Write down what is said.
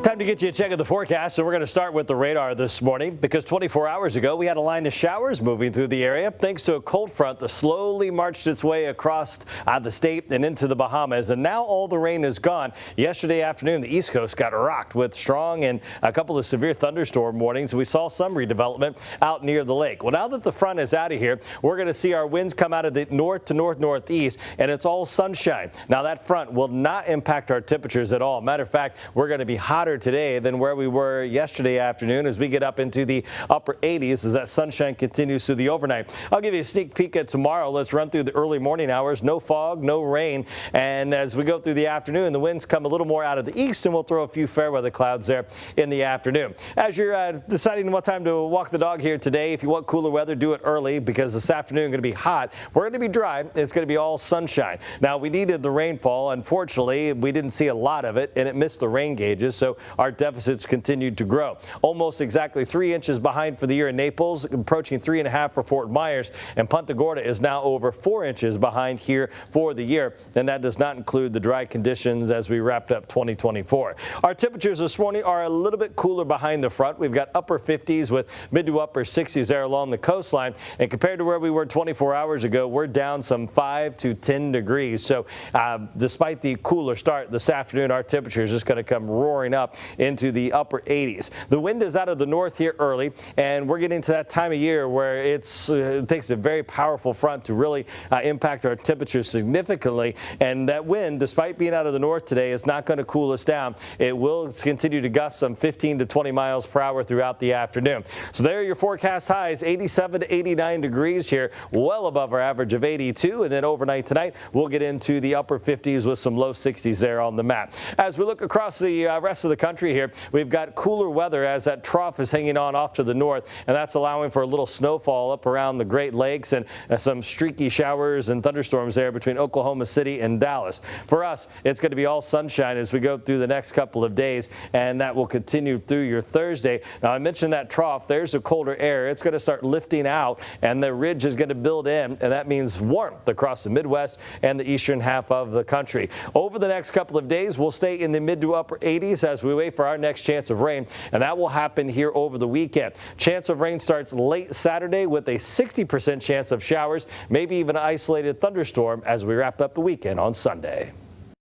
Time to get you a check of the forecast, and we're going to start with the radar this morning because 24 hours ago we had a line of showers moving through the area thanks to a cold front that slowly marched its way across the state and into the Bahamas, and now all the rain is gone. Yesterday afternoon, the East Coast got rocked with strong and a couple of severe thunderstorm warnings. We saw some redevelopment out near the lake. Well, now that the front is out of here, we're going to see our winds come out of the north to northeast, and it's all sunshine. Now that front will not impact our temperatures at all. Matter of fact, we're going to be hotter today than where we were yesterday afternoon as we get up into the upper 80s as that sunshine continues through the overnight. I'll give you a sneak peek at tomorrow. Let's run through the early morning hours. No fog, no rain. And as we go through the afternoon, the winds come a little more out of the east, and we'll throw a few fair weather clouds there in the afternoon. As you're deciding what time to walk the dog here today, if you want cooler weather, do it early because this afternoon is going to be hot. We're going to be dry. It's going to be all sunshine. Now, we needed the rainfall. Unfortunately, we didn't see a lot of it, and it missed the rain gauges, so our deficits continued to grow. Almost exactly 3 inches behind for the year in Naples, approaching 3.5 for Fort Myers, and Punta Gorda is now over 4 inches behind here for the year, and that does not include the dry conditions as we wrapped up 2024. Our temperatures this morning are a little bit cooler behind the front. We've got upper 50s with mid to upper 60s there along the coastline, and compared to where we were 24 hours ago, we're down some 5 to 10 degrees. So despite the cooler start this afternoon, our temperature is just going to come roaring up into the upper 80s. The wind is out of the north here early, and we're getting to that time of year where it takes a very powerful front to really impact our temperatures significantly. And that wind, despite being out of the north today, is not going to cool us down. It will continue to gust some 15 to 20 miles per hour throughout the afternoon. So there are your forecast highs, 87 to 89 degrees here, well above our average of 82. And then overnight tonight, we'll get into the upper 50s with some low 60s there on the map. As we look across the rest of the country here, we've got cooler weather as that trough is hanging on off to the north, and that's allowing for a little snowfall up around the Great Lakes and some streaky showers and thunderstorms there between Oklahoma City and Dallas. For us, it's going to be all sunshine as we go through the next couple of days, and that will continue through your Thursday. Now, I mentioned that trough. There's the colder air. It's going to start lifting out, and the ridge is going to build in, and that means warmth across the Midwest and the eastern half of the country. Over the next couple of days, we'll stay in the mid to upper 80s as we wait for our next chance of rain, and that will happen here over the weekend. Chance of rain starts late Saturday with a 60% chance of showers, maybe even an isolated thunderstorm as we wrap up the weekend on Sunday.